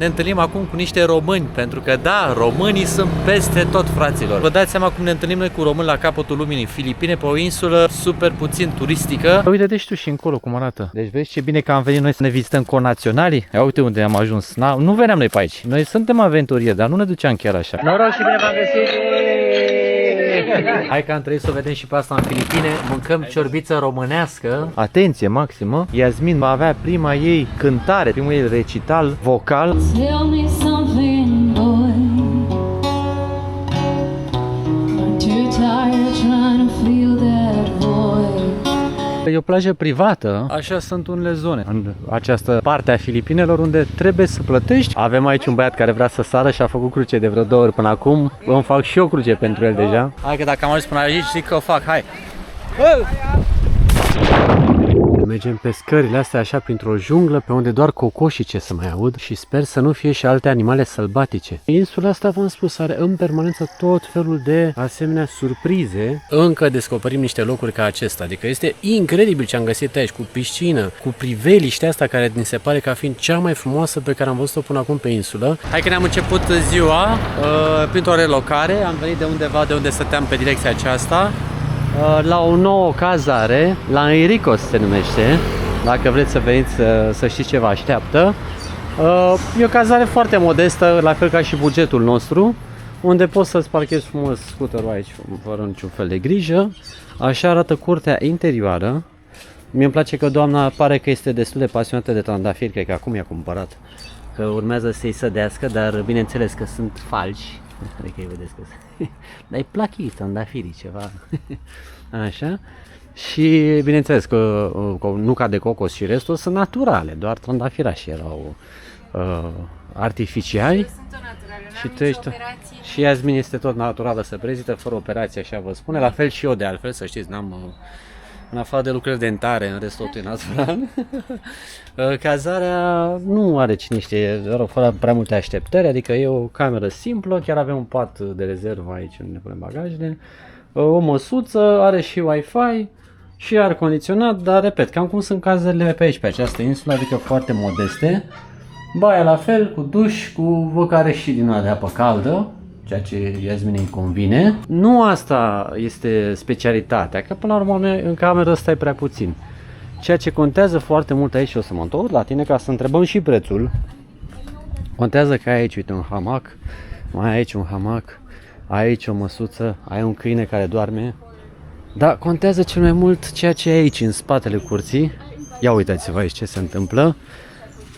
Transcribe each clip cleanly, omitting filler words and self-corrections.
Ne întâlnim acum cu niște români, pentru că da, românii sunt peste tot, fraților. Vă dați seama cum ne întâlnim noi cu români la capătul lumii, Filipine, pe o insulă super puțin turistică. Uite-te și tu și încolo cum arată. Deci vezi ce bine că am venit noi să ne vizităm conaționalii. Ia uite unde am ajuns. Nu veneam noi pe aici. Noi suntem aventurieri, dar nu ne duceam chiar așa. Noroc și bine v-am găsit! Hai că am trebuit să o vedem și pe asta în Filipine. Mâncăm ciorbiță românească. Atenție maximă. Iasmin va avea prima ei cântare, primul ei recital vocal. Tell me something, boy. I'm too tired trying to feel that void. E o plajă privată, așa sunt unele zone în această parte a Filipinelor unde trebuie să plătești. Avem aici un băiat care vrea să sară și a făcut cruce de vreo 2 ori până acum. Îmi fac și eu cruce pentru el deja. Hai că dacă am ajuns până aici, zic că o fac, hai! Mergem pe scările astea așa printr-o junglă pe unde doar cocoșice se mai aud și sper să nu fie și alte animale sălbatice. Insula asta, v-am spus, are în permanență tot felul de asemenea surprize. Încă descoperim niște locuri ca acesta, adică este incredibil ce am găsit aici, cu piscină, cu priveliștea asta care ni se pare ca fiind cea mai frumoasă pe care am văzut-o până acum pe insulă. Hai că ne-am început ziua printr-o relocare, am venit de undeva de unde stăteam pe direcția aceasta, la o nouă cazare, la Enricos se numește, dacă vreți să veniți să știți ce vă așteaptă. E o cazare foarte modestă, la fel ca și bugetul nostru, unde poți să-ți parchezi frumos scooterul aici, fără niciun fel de grijă. Așa arată curtea interioară. Mie îmi place că doamna pare că este destul de pasionată de trandafiri, cred că acum i-a cumpărat, că urmează să-i sădească, dar bineînțeles că sunt falși. Adică îi vedeți că dar îi plac ei trandafirii ceva. Așa. Și bineînțeles că nuca de cocos și restul sunt naturale, doar trandafirașii erau artificiali. Și Iasmin este tot naturală, se prezintă fără operație, așa vă spune. La fel și eu de altfel, să știți, n-am în afară de lucrări dentare, în rest totul e natural. Cazarea nu are cine știe, fără prea multe așteptări, adică e o cameră simplă, chiar avem un pat de rezervă aici unde ne punem bagajele, o măsuță, are și Wi-Fi și aer condiționat, dar repet, cam cum sunt cazările pe aici, pe această insulă, adică foarte modeste. Baia la fel, cu duș, cu văcare și din de apă caldă, ceea ce Iasmin îi convine. Nu asta este specialitatea, că până la urmă în cameră stai prea puțin. Ceea ce contează foarte mult aici, și o să mă întorc la tine ca să întrebăm și prețul. Contează că ai aici, uite, un hamac, mai ai aici un hamac, ai aici o măsuță, ai un câine care doarme. Dar contează cel mai mult ceea ce e aici, în spatele curții. Ia uitați-vă aici ce se întâmplă.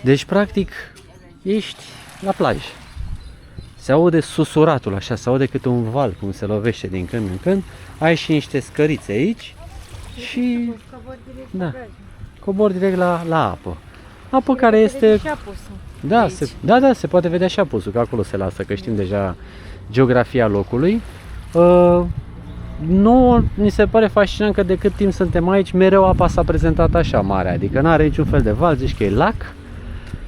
Deci, practic, ești la plajă. Se aude susuratul, așa, se aude câte un val, cum se lovește din când în când. Ai și niște scărițe aici și cobor direct la apă. Apă care este... Da, se poate vedea și apusul, că acolo se lasă, că știm deja geografia locului. Nouă mi se pare fascinant că de cât timp suntem aici, mereu apa s-a prezentat așa mare, adică nu are niciun fel de val, zici că e lac.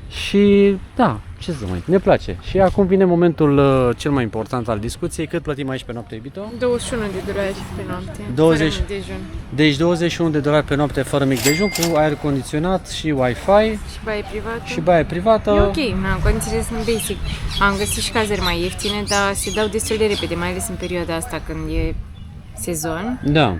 Și da, ce să mai, ne place. Și acum vine momentul cel mai important al discuției. Cât plătim aici pe noapte, iubito? 21 de dolari pe noapte, 20. fără mic dejun. Deci 21 de dolari pe noapte fără mic dejun, cu aer condiționat și Wi-Fi. Și baie privată. Și baie privată. E ok, condițiile sunt basic. Am găsit și cazări mai ieftine, dar se dau destul de repede, mai ales în perioada asta când e sezon. Da.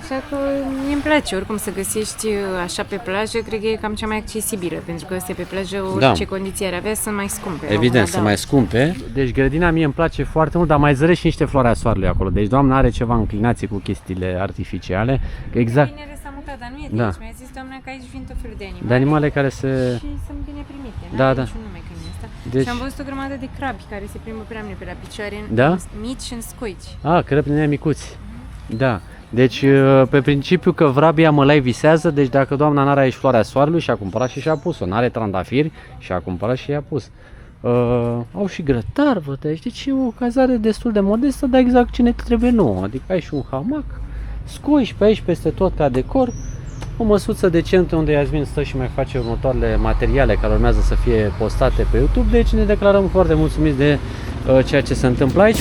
Așa că mie îmi place, oricum să găsești așa pe plajă, cred că e cam cea mai accesibilă, pentru că astea pe plajă, orice condiții ar avea, sunt mai scumpe. Evident, sunt mai scumpe. Deci grădina mie îmi place foarte mult, dar mai zăresc și niște flori a soarelui acolo. Deci doamna are ceva înclinație cu chestiile artificiale. Exact. Bine s-a mutat, dar nu e de aici. Mi-a zis doamna că aici vin tot felul de animale. De animale care se... Și sunt bine primite. Da. Niciun nume când e asta. Deci... Și am văzut o grămadă de crabi care se plimbă prea mine pe la picioare, mici și în scoici. Crăbi din aia micuți. Da. Deci, pe principiu că vrabia mălai visează, deci dacă doamna n-are aici floarea soarelui și-a cumpărat și-a pus-o, n-are trandafiri și-a cumpărat și i-a pus. Au și grătar, văd aici, deci e o cazare destul de modestă, dar exact ce ne trebuie nouă, adică ai și un hamac, scoici pe aici peste tot ca decor, o măsuță decentă unde Iasmin stă și mai face următoarele materiale care urmează să fie postate pe YouTube, deci ne declarăm foarte mulțumiți de ceea ce se întâmplă aici.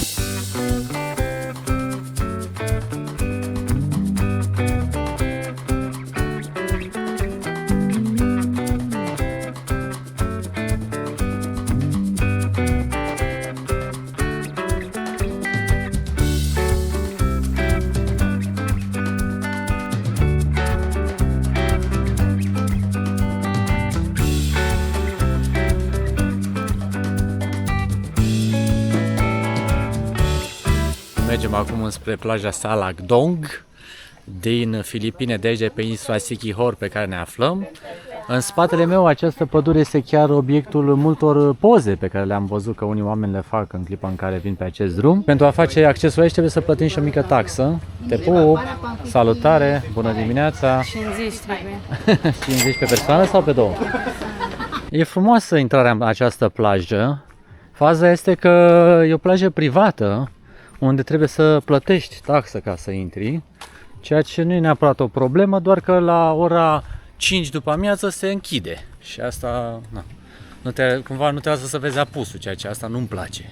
Mergem acum spre plaja Salakdong din Filipine, de aici de pe insula Siquijor pe care ne aflăm. În spatele meu această pădure este chiar obiectul multor poze pe care le-am văzut că unii oameni le fac în clipa în care vin pe acest drum. Pentru a face accesul aici trebuie să plătim și o mică taxă. Te pup, salutare, bună dimineața. 50 trebuie. 50 pe persoană sau pe două? E frumoasă intrarea în această plajă. Faza este că e o plajă privată unde trebuie să plătești taxă ca să intri, ceea ce nu e neapărat o problemă, doar că la ora 5 după amiază se închide și asta cumva nu trebuie să vezi apusul, ceea ce asta nu-mi place.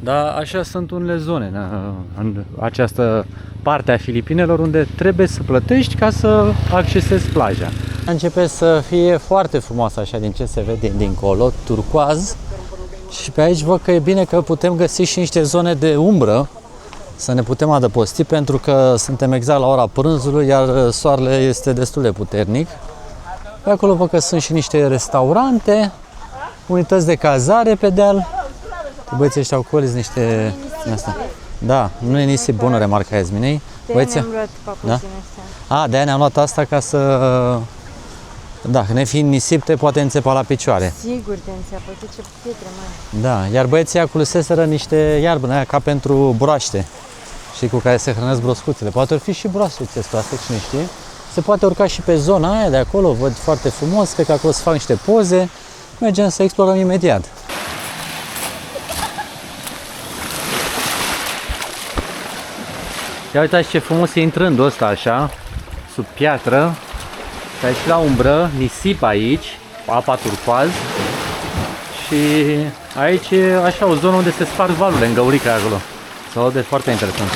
Dar așa sunt unele zone în această parte a Filipinelor unde trebuie să plătești ca să accesezi plaja. Începe să fie foarte frumoasă așa din ce se vede dincolo, turcoaz. Și pe aici văd că e bine că putem găsi și niște zone de umbră să ne putem adăposti, pentru că suntem exact la ora prânzului, iar soarele este destul de puternic. Pe acolo văd că sunt și niște restaurante, unități de cazare pe deal. Băieții ăștia au colis niște... Asta. Da, nu e nisip bună, remarca Ezminei. De-aia ne-am luat papucile astea. De-aia ne-am luat asta ca să... Da, nefiind nisip, te poate înțepa la picioare. Sigur te înțeapă, ce pietre mari. Da, iar băieții aculuseseră niște iarbă aia ca pentru broaște, știi, cu care se hrănesc broscuțele. Poate or fi și broascuțe asta, cine știe. Se poate urca și pe zona aia de acolo, văd foarte frumos, cred că acolo se fac niște poze. Mergem să explorăm imediat. Ia uitați ce frumos e intrând ăsta așa, sub piatră. Și aici la umbră, nisip aici, apa turcoaz. Și aici e așa o zonă unde se sparg valurile în găurica acolo. Se aude foarte interesant.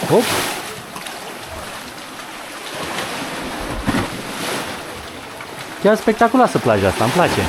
Hop! Chiar spectaculoasă plaja asta, îmi place.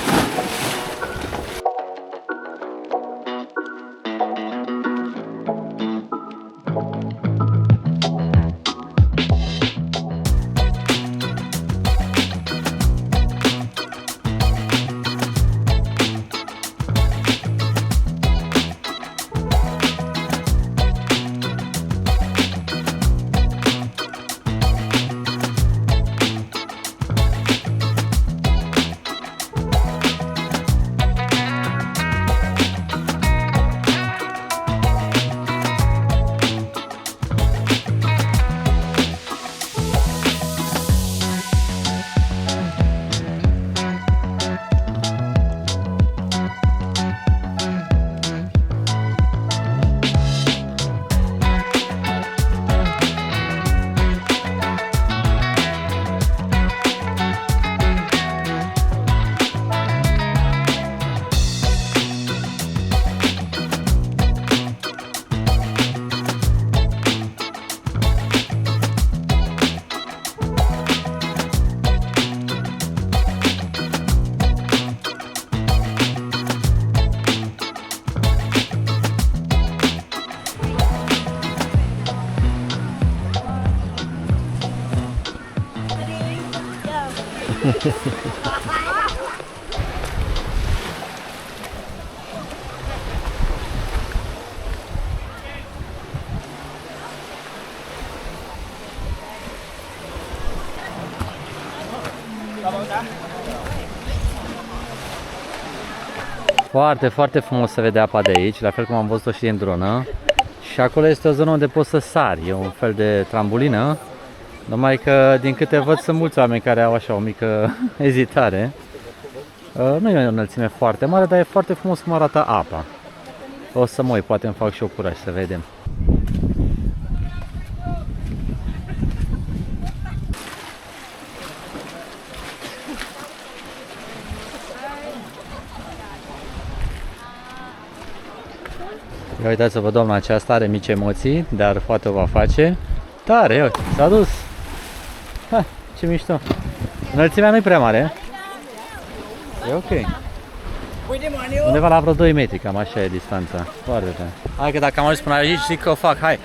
Foarte, foarte frumos se vede apa de aici, la fel cum am văzut-o și din dronă. Și acolo este o zonă unde poți să sari, e un fel de trambulină. Numai că, din câte văd, sunt mulți oameni care au așa o mică ezitare. Nu e o înălțime foarte mare, dar e foarte frumos cum arată apa. O să mă uit, poate îmi fac și o curaj să vedem. Ia uitați-vă, doamna aceasta are mici emoții, dar poate o va face. Tare, uite, s-a dus. Ha, ce mișto. Înălțimea nu-i prea mare. E ok. Undeva la vreo 2 metri, cam așa e distanța. Foarte tare. Hai că dacă am ajuns până aici, zic că o fac, hai.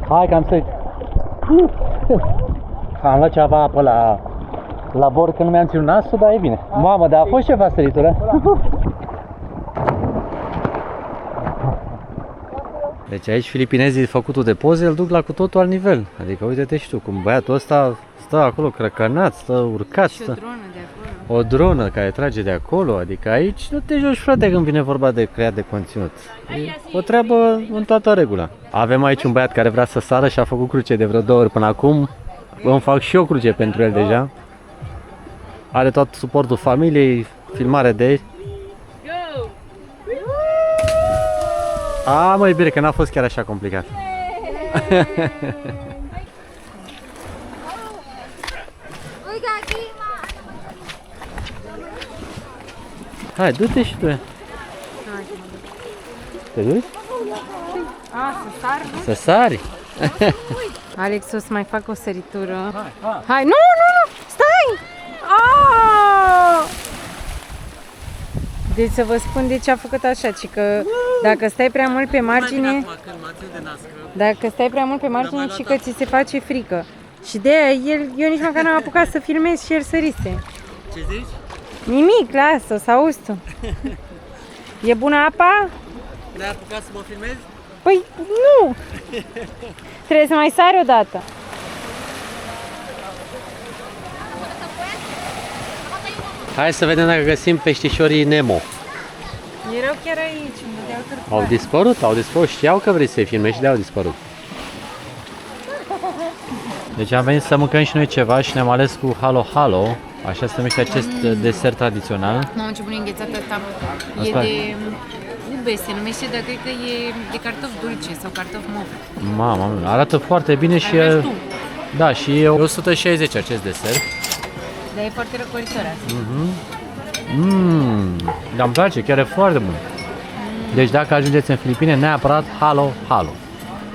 Hai că am să... Am luat ceva apă la la bord că nu mi-am ținut nasul, dar e bine. Mamă, dar a fost ceva săritură. Deci aici filipinezii făcutul de poze îl duc la cu totul alt nivel. Adică uite-te și tu, cum băiatul ăsta stă acolo crăcănat, stă urcat. Și o dronă de acolo. O dronă care trage de acolo, adică aici nu te joci, frate, când vine vorba de creat de conținut. E o treabă în toată regula. Avem aici un băiat care vrea să sară și a făcut cruce de vreo 2 ori până acum. Îmi fac și eu cruce pentru el deja. Are tot suportul familiei, filmare de aici. A, măi, bine, că n-a fost chiar așa complicat. Hai, du-te și tu. Te duci? Să sar, nu? Să sari? Alex, o să mai fac o săritură. Hai, nu, stai! Deci să vă spun de ce a făcut așa, ci că dacă stai prea mult pe margine, și că ți se face frică. Și de aia eu nici măcar n-am apucat să filmez și el sărise. Ce zici? Nimic, lasă, o să auzi tu. E bună apa? N-ai apucat să mă filmezi? Păi nu! Trebuie să mai sari o dată. Hai să vedem dacă găsim peștișorii Nemo. Erau chiar aici, unde de-au târcoat. Au dispărut? Au dispărut. Știau că vrei să-i filmezi și de-au dispărut. Deci am venit să mâncăm și noi ceva și ne-am ales cu Halo Halo. Așa se numește acest desert tradițional. Mamă, ce bună înghețată ta. E Asta... de ube, se numește, dar cred că e de cartofi dulce sau cartofi mov. Mamă, arată foarte bine și e... Da, și e 160 acest desert. Dar e foarte răcoritor asta. Dar îmi place, chiar e foarte bun. Deci dacă ajungeți în Filipine, neapărat Halo Halo.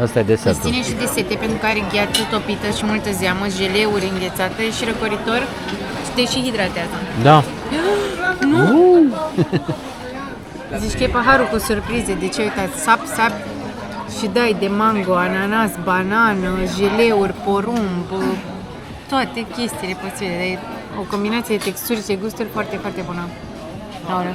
Asta e desertul. Îți ține și de sete pentru că are gheață topită și multă zeamă, jeleuri înghețate și răcoritor și te și hidratează. Da. Nu! Zici că e paharul cu surprize, de ce uitați, sap și dai de mango, ananas, banană, jeleuri, porumb, toate chestiile posibile. E o combinație de texturi și de gusturi foarte, foarte bună. Aoleu.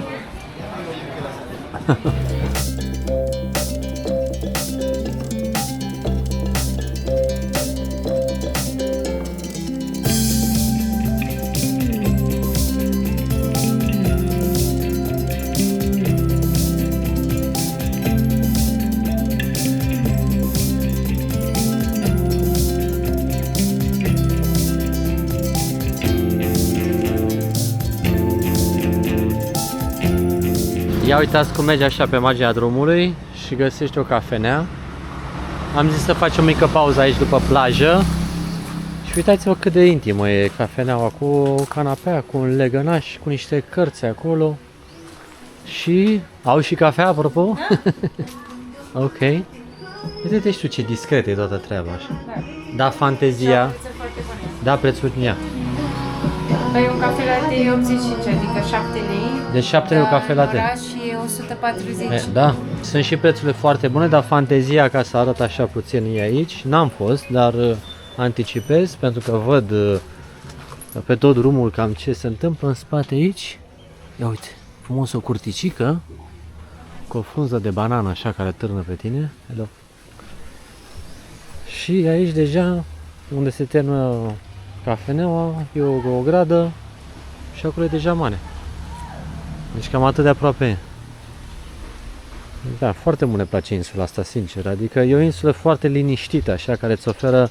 Ia uitați cum mergi așa pe marginea drumului și găsești o cafenea. Am zis să facem o mică pauză aici după plajă. Și uitați-vă cât de intimă e cafeneaua, cu o canapea, cu un legănaș, cu niște cărți acolo. Și au și cafea, apropo? Da. Ok. Uite-te și tu ce discret e toată treaba așa. Da, fantezia. Da, prețul în ea. Păi un cafe latte e 85, adică 7 lei. Deci 7 lei un cafe latte. Și e 140. Da, sunt și prețurile foarte bune, dar fantezia, ca să arăt așa puțin, e aici. N-am fost, dar anticipez pentru că văd pe tot drumul cam ce se întâmplă în spate aici. Ia uite, frumos o curticică cu o frunză de banană așa care târnă pe tine. Hello. Și aici deja unde se termină cafeneaua, e o gradă și acolo e deja mare. Deci cam atât de aproape e. Da, foarte mult ne place insula asta, sincer. Adică e o insulă foarte liniștită, așa, care îți oferă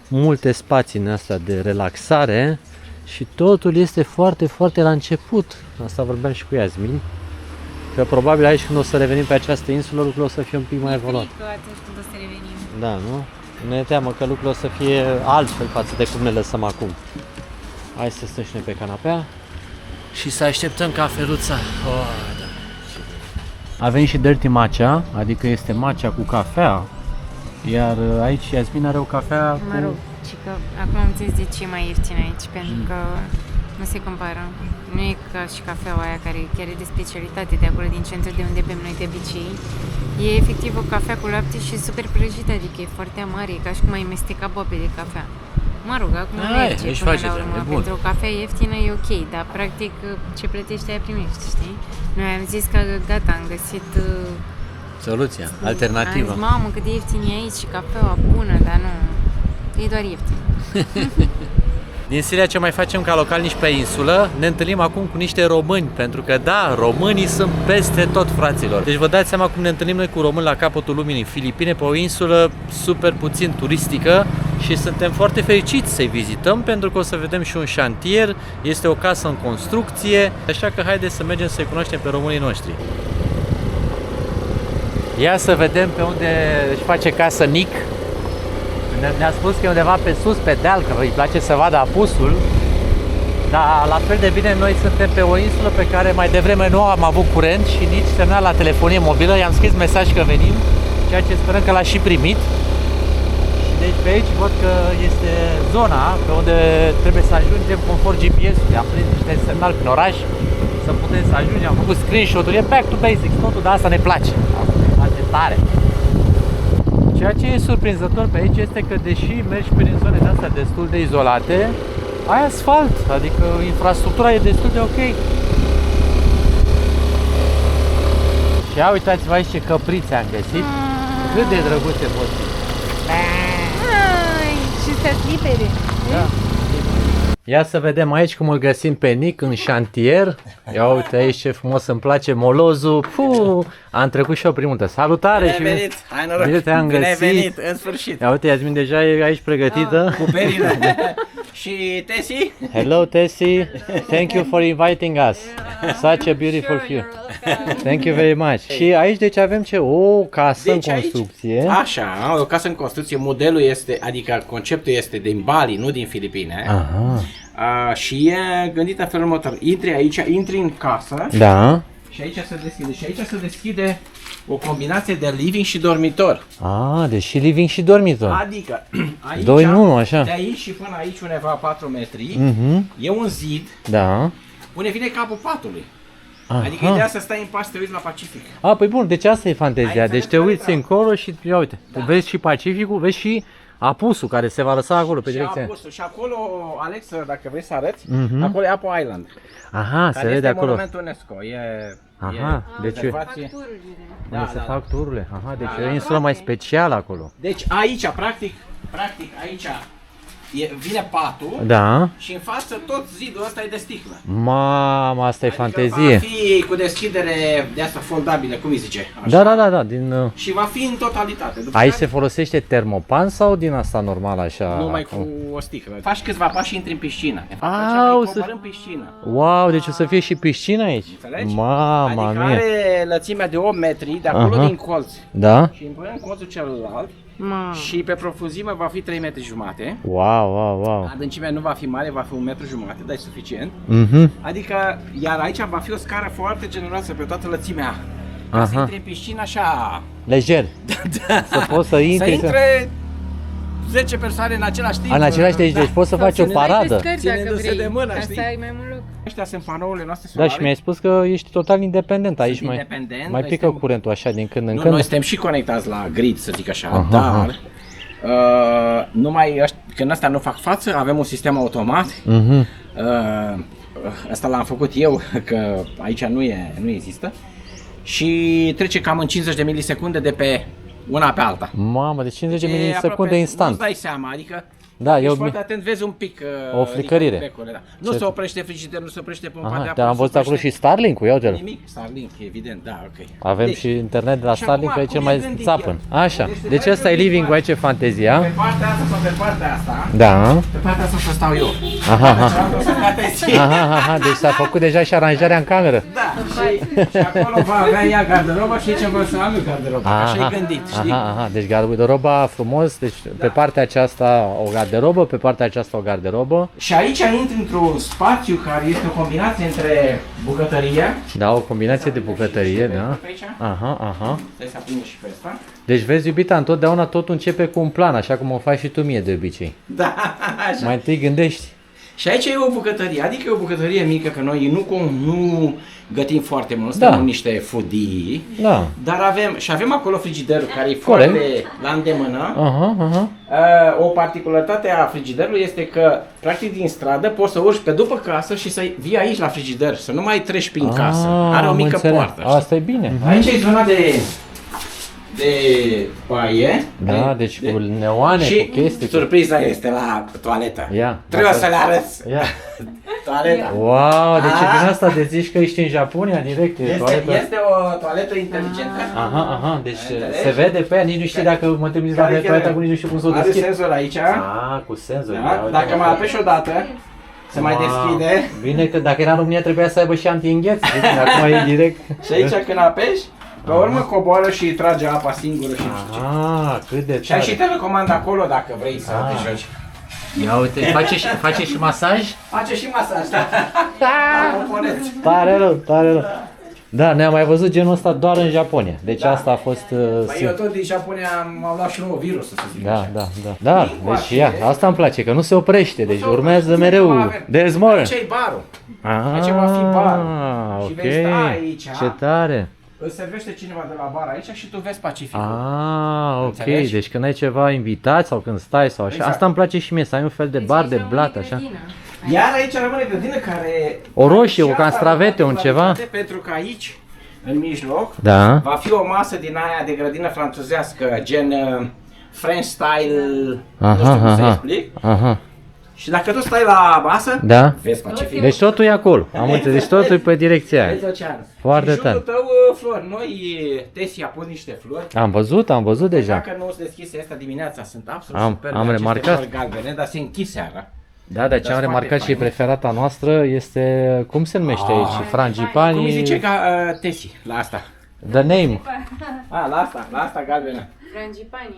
multe spații în asta de relaxare și totul este foarte, foarte la început. Asta vorbeam și cu Yasmin. Că probabil aici când o să revenim pe această insulă, lucrurile o să fie un pic mai evoluat. Da, nu? Ne teamă că lucrurile o să fie altfel față de cum ne lăsăm acum. Hai să stăm și noi pe canapea și să așteptăm cafeluța. Oh, da. Avem și dirty matcha, adică este matcha cu cafea. Iar aici Yasmin are o cafea cu... Mă rog, și că acum am înțeles de ce e mai ieftin aici, pentru că nu se compară. Nu e ca și cafeaua aia care chiar e de specialitate de acolo, din centru de unde bem noi de obicei. E efectiv o cafea cu lapte și super prăjită, adică e foarte amară, e ca și cum ai mesteca boabe de cafea. Mă rog, acum Ai, merge își până face la treabă, urmă. e bun. Pentru o cafea ieftină e ok, dar practic ce plătești aia primești, știi? Noi am zis că gata, am găsit... Soluția, Am alternativa. zis, mamă, cât de ieftin e aici și cafeaua bună, dar nu, e doar ieftin. Din Siria ce mai facem ca localnici pe insulă, ne întâlnim acum cu niște români, pentru că da, românii sunt peste tot, fraților. Deci vă dați seama cum ne întâlnim noi cu români la capătul lumii în Filipine, pe o insulă super puțin turistică și suntem foarte fericiți să-i vizităm pentru că o să vedem și un șantier, este o casă în construcție, așa că haideți să mergem să-i cunoaștem pe românii noștri. Ia să vedem pe unde își face casă Nick. Ne-a spus că e undeva pe sus, pe deal, că îi place să vadă apusul. Dar la fel de bine noi suntem pe o insulă pe care mai devreme nu am avut curent și nici semnal la telefonie mobilă. I-am scris mesaj că venim, ceea ce sperăm că l-a și primit. Și deci pe aici văd că este zona pe unde trebuie să ajungem conform GPS-ului. Am prins niște semnal prin oraș să putem să ajungem. Am făcut screenshot-uri, e back to basics, totul, dar asta ne place. Asta ne place tare. Ceea ce e surprinzător pe aici este că deși mergi prin zone de astea destul de izolate, ai asfalt, adică infrastructura e destul de ok. Și ia uitați-vă aici ce căprițe am găsit, cât de drăguțe pot fi. Ai, și să-ți libere. Da. Ia să vedem aici cum îl găsim pe Nick în șantier. Ia uite aici ce frumos îmi place molozul. Puh, am trecut și eu prin multă. Salutare! Bine ai venit! Hai noroc! Bine te-am Bine ai găsit. venit, în sfârșit! Ia uite, Iasmin deja e aici pregătită. Cu perină! Și Tesi? Hello Tessie, thank you for inviting us. Such a beautiful view. Thank you very much. Și aici deci avem ce? O casă Deci în aici- construcție. Așa, o casă în construcție, modelul este, adică conceptul este din Bali, nu din Filipine. Aha. Și e gândit în felul următor. Intri aici, intri în casă Da. și aici se deschide. Și aici se deschide o combinație de living și dormitor. Ah, deci și living și dormitor. Adică aici, Doi în unu, așa. de aici și până aici undeva 4 metri, Mhm. e un zid Da. unde vine capul patului. Aha. Adică ideea să stai în pas să te uiți la Pacific. A, păi bun, deci asta e fantezia. Ai Deci te înțeles, uiți da. încolo și ia uite, vezi și Pacificul, vezi și apusul care se va lăsa acolo pe Și direcția. apusul. Și acolo, Alex, dacă vrei să arăți, Mhm. acolo e Apo Island. Aha, se Care vede este acolo. monument UNESCO. Aha, deci observație. unde se fac tururile. Aha, deci Da, e o da, insulă mai specială acolo. Deci aici, practic aici vine patul Da. și în față tot zidul ăsta e de sticlă. Mama, asta e Adică va fantezie. fi cu deschidere de asta foldabilă, cum îi zice? Așa. Da, da, da, da, din... Și va fi în totalitate. După Aici care se folosește termopan sau din asta normal așa? numai cu o sticlă. Faci câțiva pași și intri în piscină. Au, Facem să- în piscină. Wow, deci o să fie și piscină aici? Înțelegi? Mama Adică mia. are lățimea de 8 metri, de acolo Aha. din colț. Da? Și în colțul celălalt Mă, și pe profuzime va fi 3 metri jumate. Wow, wow, wow. Adâncimea nu va fi mare, va fi 1 metru jumate, dar e suficient. Mhm. Adică, iar aici va fi o scară foarte generoasă pe toată lățimea. Ca să Aha. intri în piscină așa... Lejer. Să poți să Să intri. intre 10 persoane în același timp. În același timp, deci poți să faci o ținând- paradă. pescări dacă Ținându-se vrei, de mână, ca știi? să ai mai mult loc. Ăștia sunt panourile noastre Da, solare. și mi-ai spus că ești total independent aici, Sunt mai, independent, mai noi pică suntem- curentul așa din când în Nu, când. noi suntem și conectați la grid, să zic așa, Aha, dar aha. numai când ăsta nu fac față, avem un sistem automat. Mhm. Asta l-am făcut eu, că aici nu există. Și trece cam în 50 de milisecunde de pe una pe alta. Mamă, de 50 de E milisecunde aproape- instant. Nu-ți dai seama, adică Da, ești eu... foarte atent, vezi un pic O flicărire. adică becurile, da. Nu Ce- se oprește frigider, nu se oprește pompa de Aha, apă. dar nu am se văzut acolo oprește și Starlink-ul, ia uite-l. nimic. Starlink, evident, da, ok. Avem Deci, și internet de la și Starlink, acum, că e cel cum e mai gândit țapăn. el? Așa, Este deci mai ăsta e gândit living-ul, aici e Pe fantezia. partea asta sau pe partea asta, Da. pe partea asta o să stau eu. Aha, aha. Cealaltă o să stea Tesi. Aha, aha, deci s-a făcut deja și aranjarea în cameră. Da, și acolo va avea ea garderoba și aici vă să am eu garderoba. Așa e gândit, știi? Aha, aha, deci garderoba frumos, deci pe partea aceasta o garderobă, pe partea aceasta o garderobă. Și aici intri într-un spațiu care este o combinație între bucătărie. Da, o combinație de bucătărie, da. Aici. Aha, aha. Stai să aprindem și pe asta. Deci vezi, iubita, întotdeauna totul începe cu un plan, așa cum o faci și tu mie de obicei. Da, așa. Mai întâi gândești. Și aici e o bucătărie, adică e o bucătărie mică, că noi nu gătim foarte mult, suntem niște foodie, dar avem acolo frigiderul care e foarte la îndemână. O particularitate a frigiderului este că, practic, din stradă poți să urci pe după casă și să vii aici la frigider, să nu mai treci prin casă. Are o mică poartă. Asta e bine. Aici e zona de baie. Da, deci cu neoane, și cu chestii. surpriza este la toaletă. Ia. Trebuie să le arăți. Ia. Toaleta. Wow, deci din asta de zici că ești în Japonia direct. Este o toaletă inteligentă. Aha, deci se vede pe ea, nici nu știi dacă mă trimiți la toaleta, nici nu știu cum să o deschid. Are senzor aici. Cu senzor. Da? Dacă mai apeși o dată, se mai deschide. Bine că dacă era în România trebuia să aibă și anti-îngheț, acum e direct. Și aici când apeși, pe urmă coboară și trage apa singură și cât de tare. Și ai și telecomandă acolo dacă vrei să te joci. Ia uite, face și masaj? Face și masaj, da. Tare rău. Da, ne-am mai văzut genul ăsta doar în Japonia. Deci asta a fost... eu tot din Japonia m-am luat și nou virusul, să zic așa. Da, deci ia, asta îmi place, că nu se oprește, deci urmează mereu. There's more. Aici e barul. Aici va fi barul. Și vei sta aici. Ce tare. Îți servește cineva de la bar aici și tu vezi Pacificul. Ok. Înțelegi? Deci când ai ceva invitat sau când stai sau așa, asta îmi place și mie, să ai un fel de bar de blat, așa. Iar aici rămâne grădină care... O roșie, o castravete, un ceva. Pentru că aici, în mijloc, va fi o masă din aia de grădină franțuzească, gen French style, nu știu cum să explic. Și dacă tu stai la masă, vezi Pacificul. Deci totul e acolo, am înțeles, deci totul e pe direcția aia. Vezi oceanul. Foarte și tare. jurul tău, flori. Noi, Tesi a pus niște flori. Am văzut deja. Dacă nu sunt deschise asta dimineața, sunt absolut superbe. Am remarcat. Flori galbene, dar se închid seara. Da, dar ce am remarcat și preferata noastră este, cum se numește aici, frangipani... Cum îi zice ca Tesi, la asta? The name. La asta galbenă.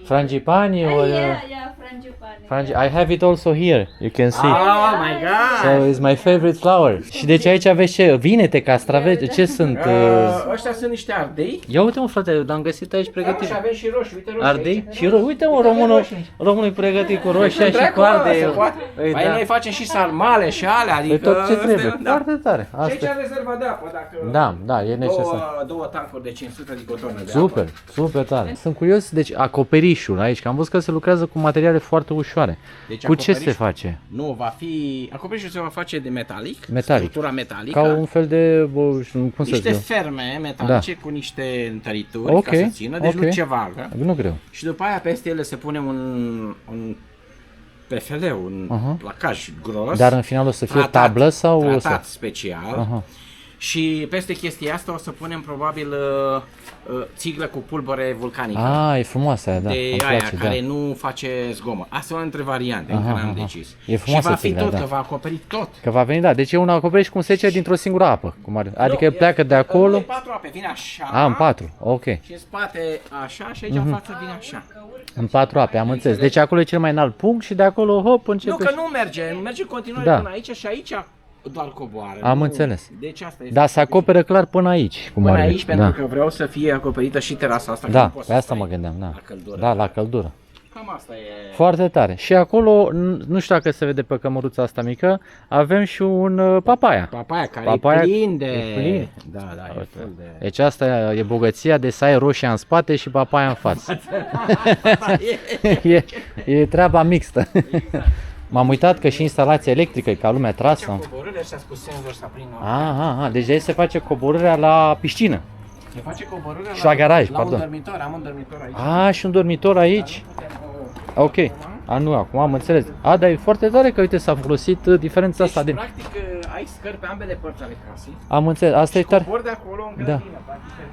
Frangipani or... frangipani. I have it also here, you can see. Oh my god! So it's my favorite flower. Și deci aici aveți ce? Vinete, castravete, ce sunt? Ăștia sunt niște ardei. Ia uite mă frate, l-am găsit aici pregătit. Și avem și roșii, uite roșii. Ardei? Și uite mă, românul e pregătit cu roșia și cu ardei. Păi noi facem și sarmale și alea, adică... tot ce trebuie, foarte tare. Și aici rezerva de apă, dacă... Da, e necesar. Două tancuri de 500 de cotonă de Super, apă. super tare. Sunt curios, deci acoperișul aici, că am văzut că se lucrează cu materiale foarte ușoare. Deci cu ce se face? Nu, va fi... Acoperișul se va face de metalic, metalic. structura metalică. Ca un fel de, cum să niște zic, ferme metalice cu niște întărituri ca să țină, deci nu ce vagă. Nu greu. Și după aia peste ele se pune un PFL, un placaj gros. Dar în final o să fie o tablă sau tratat special. Și peste chestia asta o să punem probabil țiglă cu pulbere vulcanică. E frumoasă aia, da. De aia care nu face zgomot. Asta e una dintre variante, încă n-am decis. E frumoasă și va fi țiglă, tot, că va acoperi tot. Că va veni, da. Deci e un acoperiș cum se zice dintr-o singură apă. Adică pleacă de acolo. În 4 ape, vine așa. În 4, ok. Și în spate așa și aici în față vine așa. În 4 ape, am înțeles. Deci acolo e cel mai înalt punct și de acolo, hop, începe. Nu, că nu merge în continuare până aici și aici doar coboară. Am înțeles. Deci asta este. Dar se acoperă clar până aici. Până aici, pentru că vreau să fie acoperită și terasa asta. Da, pe asta mă gândeam, da. La căldură. Da, la căldură. Cam asta e. Foarte tare. Și acolo, nu știu dacă se vede pe cămăruța asta mică, avem și un papaia. Papaia care e plin de... Da, e full de... Deci asta e bogăția de să ai roșia în spate și papaia în față. e treaba mixtă. M-am uitat că și instalația electrică e ca lumea trasă. Deci de aici se face coborârea la piscină. Se face coborârea și la garaj, la pardon. un dormitor, am un dormitor aici. Și un dormitor aici? Ok. Nu, acum am înțeles. Dar e foarte tare că, uite, s-a folosit diferența asta de... practic, ai scări pe ambele părți ale casei. Am înțeles. Asta e tare. Cobori de acolo în grădină,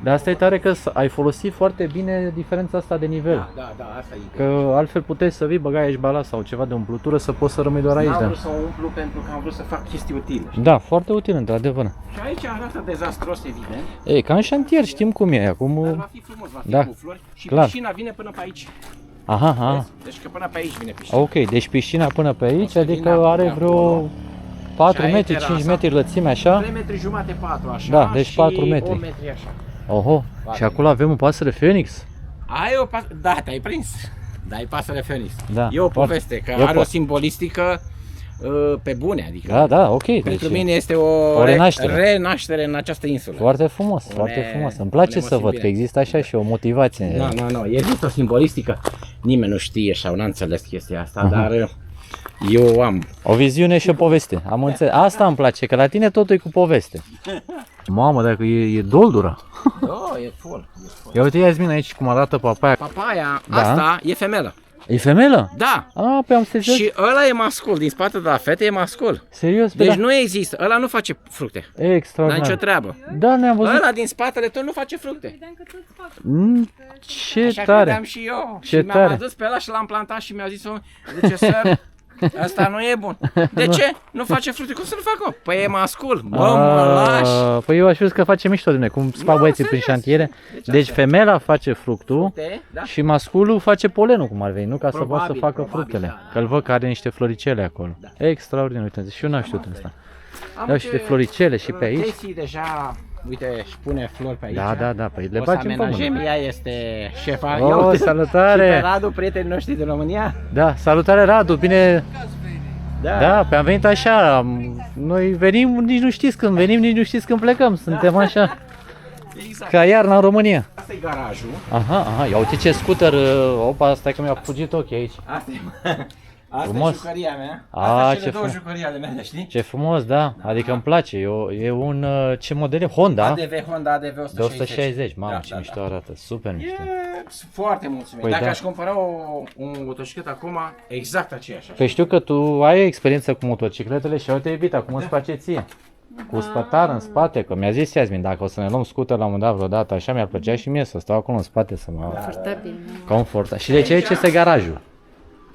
Dar asta e tare că ai folosit foarte bine diferența asta de nivel. Da, asta e. Că altfel puteai să vii, băgai aici balat sau ceva de umplutură să poți să rămâi doar aici. N-am vrut să o umplu pentru că am vrut să fac chestii utile. Da, foarte util, într-adevăr. Și aici arată dezastros, evident. E, ca în șantier, știm cum e acum. Dar va fi frumos, va fi cu flori și piscina vine până pe aici. Deci că până pe aici vine piscina. Ok, deci piscina până pe aici, adică are vreo 4 metri, 5 metri lățime, așa? 3 metri jumate, 4 așa. Da, deci 4 metri. 8 metri așa. Oho, și acolo avem o pasăre Phoenix? Da, te-ai prins. Da, e pasăre Phoenix. Da, E o poveste, că are o simbolistică. pe bune, adică. Da, da, ok. Pentru deci, mine este o renaștere. în această insulă. Foarte frumos, foarte frumos. Îmi place să văd că există așa și o motivație. Nu, există o simbolistică. Nimeni nu știe sau n-a înțeles chestia asta, dar eu am. O viziune și o poveste. Am înțeles. Asta îmi place, că la tine totul e cu poveste. Mamă, dacă e doldură. Da, e full. Ia uite, ia-ți mine aici cum arată papaia. Papaia Da. asta e femelă. E femelă? Da. Păi am înțeles. Și ăla e mascul, din spate de la fete e mascul. Serios? Deci da. nu există, ăla nu face fructe. N-ai Extraordinar. nicio treabă. Da, ne-am văzut. Ăla din spatele tău nu face fructe. Ce Așa tare. credeam și eu. Ce și mi-am tare. adus pe ăla și l-am plantat și mi-a zis zice, sir, asta nu e bun. De ce? Nu face fructe. Cum să nu facă? Păi e mascul. Bă, mă lași. Păi eu aș vrea că face mișto de mine, cum fac băieții prin șantiere. Deci femela face fructul Da? și masculul face polenul, cum ar veni, nu? Ca să poată să facă Probabil, fructele. da. Că îl văd că are niște floricele acolo. Extraordinar, uite, și eu n-am știut asta. Am Da, și de floricele și pe aici. Casey deja, uite, își pune flori pe aici. Da, păi le O să bagi în pământ. amenajăm, ea este șefa. Oh, Eu- salutare! Și pe Radu, prietenii noștri din România. Da, salutare Radu, bine. Da, pe am venit așa, noi venim, nici nu știți când venim, nici nu știți când plecăm, suntem așa, Exact. ca iarna în România. Asta e garajul. Aha, ia uite ce scooter, opa, stai că mi-a fugit ochii aici. Asta Frumos. e jucăria mea. A, Asta ce sunt cele două frumos. jucării ale mele, știi? Ce frumos, da, adică îmi place, e un, ce model e? Honda? ADV, Honda ADV 160. De 160, mamă, Da, ce da, mișto da. arată, super mișto. Sunt foarte mulțumit. Păi Dacă da. aș cumpăra o motocicletă acum, exact aceeași. Păi știu că tu ai experiență cu motocicletele și uite, iubita, cum îți place ție? Cu spătar în spate, că mi-a zis Iasmin, dacă o să ne luăm scooter la un moment dat vreodată, așa mi-ar plăcea și mie să stau acolo în spate să mă Confortabil. confort. Și de ce aici este garajul?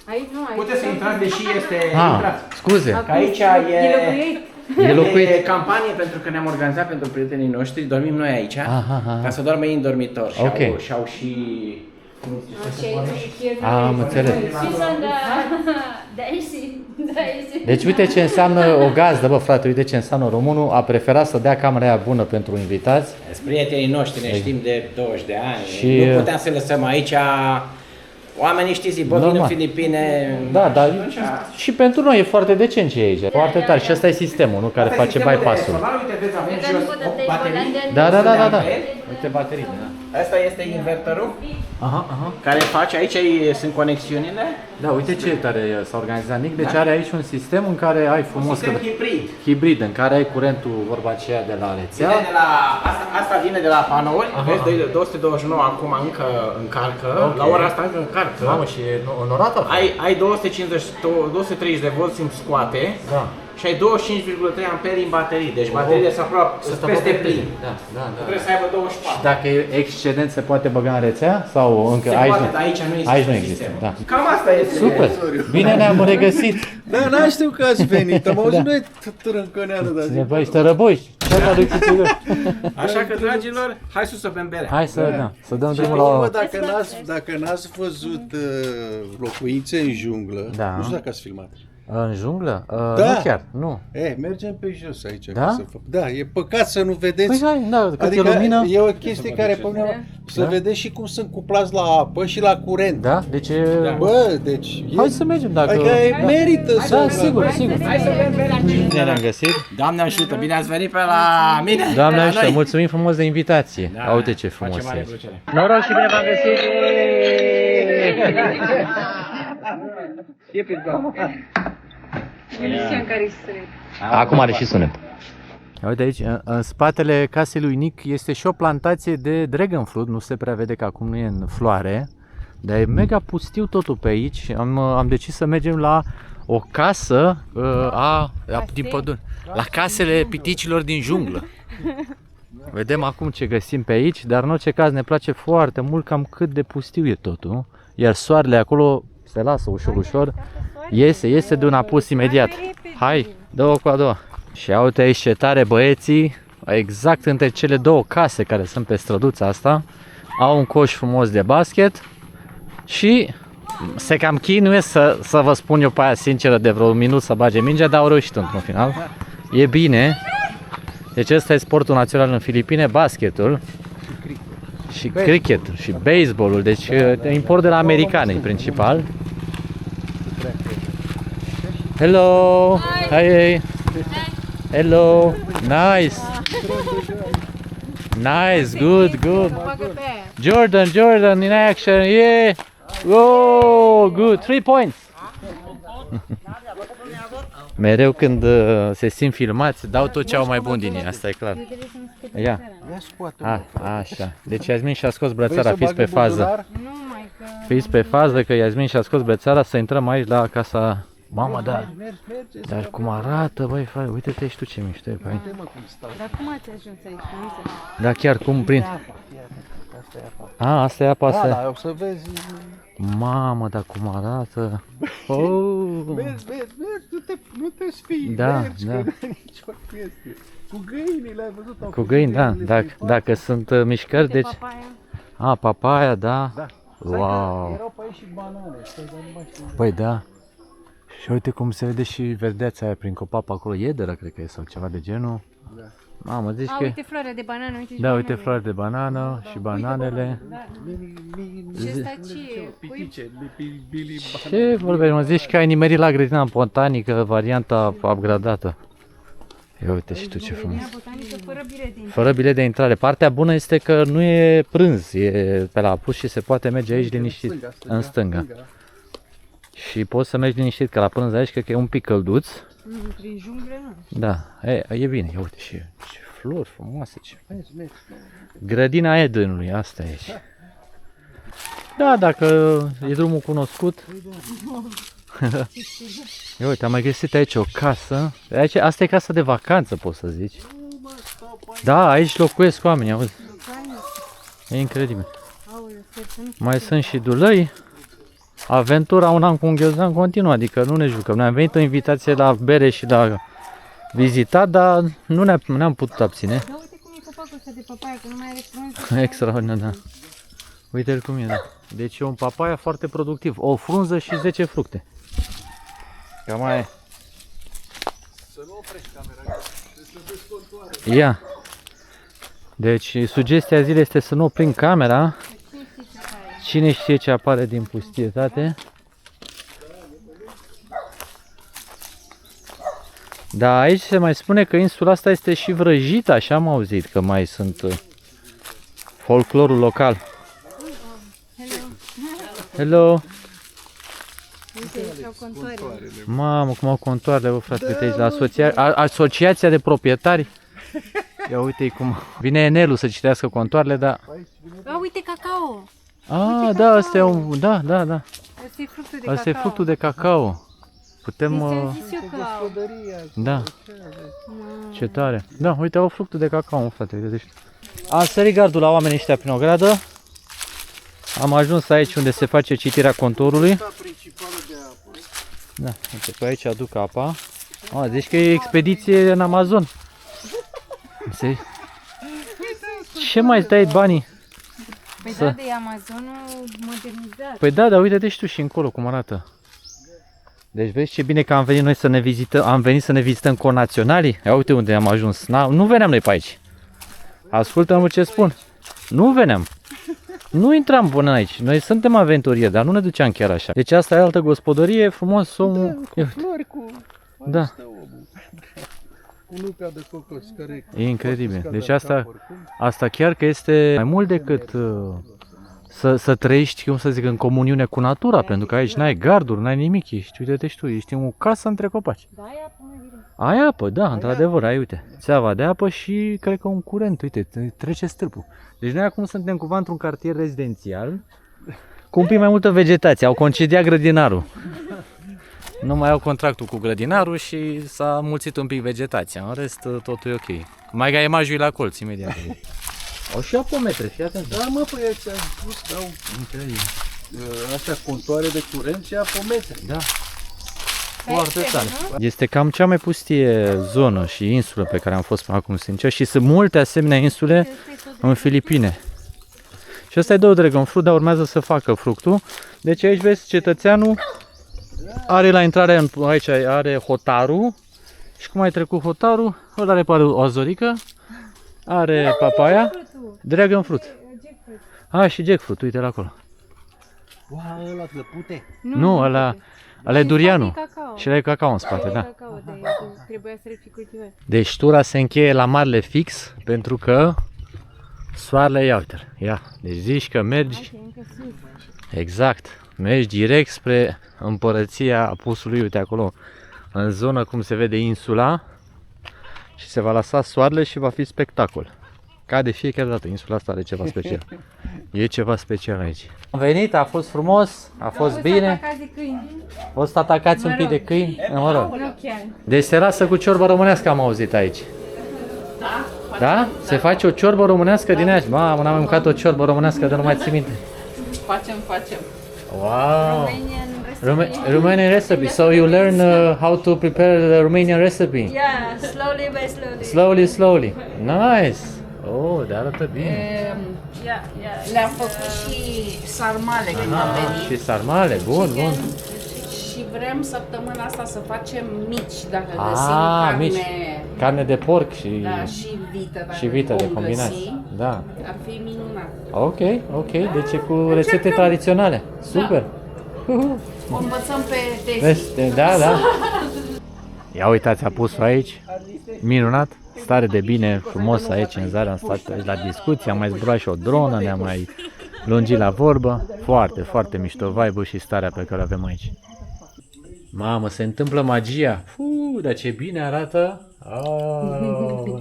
Aici nu, aici. Puteți să intrați, deși este intrat. Scuze, Că aici e e locuit. E campanie pentru că ne-am organizat pentru prietenii noști, dormim noi aici, ca să doarmă ei în dormitor și, Ok. și au și... Cum zice, Am înțeles. She's on the Daisy. Deci uite ce înseamnă o gazdă, bă frate, uite ce înseamnă românul, a preferat să dea camera aia bună pentru invitați. sunt prietenii noștri, ne știm de 20 de ani, Și- nu puteam să lăsăm aici. Oamenii știți, bă, vin în Normal. Filipine. Da, dar atunci- și pentru noi e foarte decent ce e aici, foarte tare. Și ăsta e sistemul, nu, care Asta e face sistemul de bypass-ul. solar, uite, vezi, avem You și can o put the table baterii. and then Da. amperi. Uite bateriile, da. Asta este inverterul Aha. care face, aici sunt conexiunile. Da, uite ce tare s-a organizat Nic, deci are aici un sistem în care ai frumos Sistem hibrid. hibrid, în care ai curentul, vorba aceea, de la rețea. Vine de la, asta vine de la panouri, vezi, 229 acum încă încarcă, la ora asta încă încarcă. Mamă, și onorată? Ai 230 de volți îmi scoate Da. și ai 25,3 amperi în baterii, deci bateriile sunt aproape peste plin. Da. Trebuie să aibă 24. Dacă e excedent se poate băga în rețea sau încă Se aici poate, nu? dar aici nu există. Aici nu există, sistemul. da. Cam asta este. Super, bine ne-am regăsit. Da, n-am știut că ați venit, am auzit noi trâncăneală, dar zic, Băi, ești răboi, ce mai lui Chițigăr? Așa că, dragilor, hai sus să bem bere. Hai să dăm drumul bă, la... dacă n-ați văzut locuințe în junglă, Da. nu știu dacă ați filmat. În junglă? Da. Nu chiar, nu. Mergem pe jos aici. Da? Ca să da, e păcat să nu vedeți. Păi hai, da, cât Adică e lumină. e o chestie care pe mine, să vedeți și cum sunt cuplați la apă și la curent. Da, deci e... Bă, deci Hai să mergem dacă... adică merită să... Da, sigur. Hai să bem bere. Bine ne-am găsit. Doamne ajută, bine ați venit pe la mine. Doamne pe la ajută, noi. mulțumim frumos de invitație. Da, Uite ce face frumos mare e. plăcere. Noroc și bine v-am găsit. Acum are și sunet. Uite aici, în spatele casei lui Nic este și o plantație de dragon fruit, nu se prea vede că acum nu e în floare, dar e mega pustiu totul pe aici. Am decis să mergem la o casă din pădure, la casele piticilor din junglă. Vedem acum ce găsim pe aici, dar în orice caz ne place foarte mult cam cât de pustiu e totul. Iar soarele acolo se lasă ușor, iese de un apus imediat. Hai, dă-o cu a doua. Și ia uite aici ce tare băieții, exact între cele două case care sunt pe străduța asta, au un coș frumos de basket și se cam chinuie să vă spun eu pe aia sinceră de vreo un minut să bage mingea, dar au reușit într-un final. E bine. Deci ăsta e sportul național în Filipine, basketul și cricketul și baseballul, deci import de la americani în principal. Hello. Hi. Hello. Nice. Nice. Good. Jordan in action. Yeah. Oh, good. 3 points. Mereu când se simt filmați, dau tot ce au mai bun din ei, asta e clar. Ia. Așa. Deci Iasmin și-a scos brățara, fiți pe fază. Fiți pe fază că Iasmin și-a scos brățara să intrăm aici la casa... Mamă, da. Dar cum arată, băi, frate, uite-te și tu ce mișto e pe aici. Dar cum ați ajuns aici? Da, chiar cum prind? Asta e apa, asta e. Da, o să vezi. Mamă, dar cum arată. Oh. Vezi, nu te spii. Da, mergi, da. că nu e nicio chestie. Cu găinile, ai văzut? Cu găini, da. Dacă sunt mișcări, deci... Papaya, da. Wow. Erau pe aici și banane. Păi da. Și uite cum se vede și verdeața aia prin copac acolo. Iederă, cred că e, sau ceva de genul. Da. Mamă, zici că... Uite floarea de banană, uite și Da, uite bananele. floare de banană și bananele. Și ăsta ce e? Pitice, Ce vorbești, mă, zici că ai nimerit la grădina botanică, varianta upgradată. Ia uite și tu ce frumos. Botanică fără bilet de Fără bilet de intrare. Partea bună este că nu e prânz, e pe la apus și se poate merge aici liniștit, în stânga. Și poți să mergi liniștit, că la prânz aici cred că e un pic călduț. Prin jungle, nu? Da, e bine, ia uite ce flori frumoase, ce... Grădina Edenului, asta e aici. Da, dacă e drumul cunoscut. Ia uite, am mai găsit aici o casă. Aici, asta e casa de vacanță, poți să zici. Da, aici locuiesc oamenii, auzi. E incredibil. Mai sunt și dulăi. Aventura un an cu un ghiozdan continuă, adică nu ne jucăm. Noi am venit o invitație la bere și la vizitat, dar nu ne-am putut abține. Da, uite cum e copacul ăsta de papaia, că nu mai are frunze. Extraordinar, da. Uite-l cum e, da. Deci e un papaia foarte productiv. O frunză și 10 fructe. Cam aia e. Să nu oprești camera, să vezi contoare. Ia. Deci sugestia zilei este să nu oprim camera. Cine știe ce apare din pustietate. Da, aici se mai spune că insula asta este și vrăjită, așa am auzit că mai sunt folclorul local. Hello. Mamă, cum au contoarele, bă, frate, uite aici la asociația de proprietari. Ia uite cum vine Enelu să citească contoarele, dar... A, uite cacao. Ah, da, asta e un... Da. Asta e fructul de cacao. Asta e fructul de cacao. Putem... Ți-am zis eu că au. Da. Ce tare. Da, uite, au fructul de cacao, frate, uite, deci... Am sărit gardul la oamenii ăștia prin ogradă. Am ajuns aici unde se face citirea contorului. Da, uite, pe aici aduc apa. Deci că e expediție în Amazon. Ce mai dai banii? Păi da, de Amazonul modernizat. Păi da, dar uite-te și tu și încolo cum arată. Deci vezi ce bine că am venit noi să ne vizităm, am venit să ne vizităm conaționalii. Ia uite unde am ajuns. Nu veneam noi pe aici. Ascultă-mă ce spun. Nu veneam. Nu intram până aici. Noi suntem aventurieri, dar nu ne duceam chiar așa. Deci asta e altă gospodărie, frumos omul. Cu flori, cu... Da. Cu nupea de cocos, care... E incredibil. Deci asta chiar că este mai mult decât să trăiești, cum să zic, în comuniune cu natura, pentru că aici n-ai garduri, n-ai nimic, ești, uite-te și tu, ești în o casă între copaci. Da, ai apă, mai bine. Ai apă, da, într-adevăr, ai, uite, țeava de apă și cred că un curent, uite, trece stâlpul. Deci noi acum suntem cumva într-un cartier rezidențial, cu un pic mai multă vegetație, au concediat grădinarul. Nu mai au contractul cu grădinarul și s-a mulțit un pic vegetația, în rest totul e ok. Mai ga imajul la colț, imediat. Au și apometre, fii atent. Da, mă, păi aici am spus, au astea contoare de curent și apometre. Da. Foarte tare. Este cam cea mai pustie zonă și insulă pe care am fost până acum, sincer, și sunt multe asemenea insule în Filipine. Și ăsta e două dragon fruit, dar urmează să facă fructul. Deci aici vezi, cetățeanul are la intrare, aici are hotarul. Și cum ai trecut hotarul, ăla are o azorică, are papaya, dragon fruit. Și jackfruit, uite la acolo. Ăla de pute? Nu, Ăla e durianul. Cacao. Și ăla e cacao în spate, da. Cacao, dar trebuia să le fi cultivat. Deci tura se încheie la Marele Fix pentru că soarele, ia uite, ia. Deci zici că mergi, exact, mergi direct spre împărăția apusului, uite acolo, în zonă cum se vede insula și se va lăsa soarele și va fi spectacol. Ca de fiecare dată, insula asta are ceva special. E ceva special aici. Am venit, a fost frumos, a fost bine. A fost atacați un pic de câini, mă rog. Deci se lasă cu ciorbă românească, am auzit aici. Da? Se face o ciorbă românească din aia. Mamă, n-am mâncat o ciorbă românească de nu mai țin minte. Facem. Wow! Romanian recipe. So you learn how to prepare the Romanian recipe. Yeah, slowly by slowly. Slowly. Nice. Oh, de arată bine. Yeah. Le-am făcut și sarmale când am venit. Și sarmale, bun. Și vrem săptămâna asta să facem mici, dacă găsim carne. Mici. Carne de porc și, Da, și vită, dacă și vită de vom combinație. găsi, Da. ar fi minunat. Ok. Deci e cu rețete tradiționale. Super. O învățăm pe Tesi. Vezi? Da. Ia uitați apusul aici. Minunat. Stare de bine, frumos aici în Zare. Am stat aici la discuție, am mai zburat și o dronă, ne-am mai lungit la vorbă. Foarte mișto vibe-ul și starea pe care o avem aici. Mamă, se întâmplă magia. Dar ce bine arată.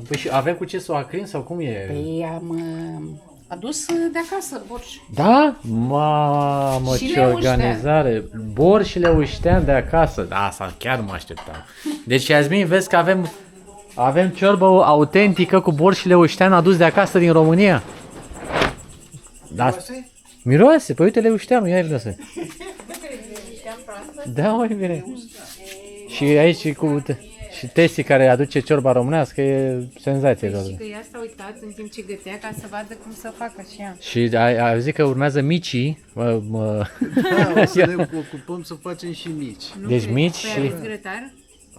Păi și avem cu ce să o acrin sau cum e? Păi am adus de acasă borș. Da? Mamă, Și ce le organizare! Borșile uștean de acasă. Da, asta chiar mă așteptam. Deci, Iasmin, vezi că avem ciorbă autentică cu borșile uștean adus de acasă din România. Da. Miroase? Păi uite, leușteanul, ia miroase. Da, mai bine. Și aici și Tesi care aduce ciorba românească e senzație. Și că ea s-a uitat în timp ce gătea ca să vadă cum să facă și ea. Și a zis că urmează micii. Da, o să ne ocupăm să facem și mici. Deci mici Păi și... aveți grătar?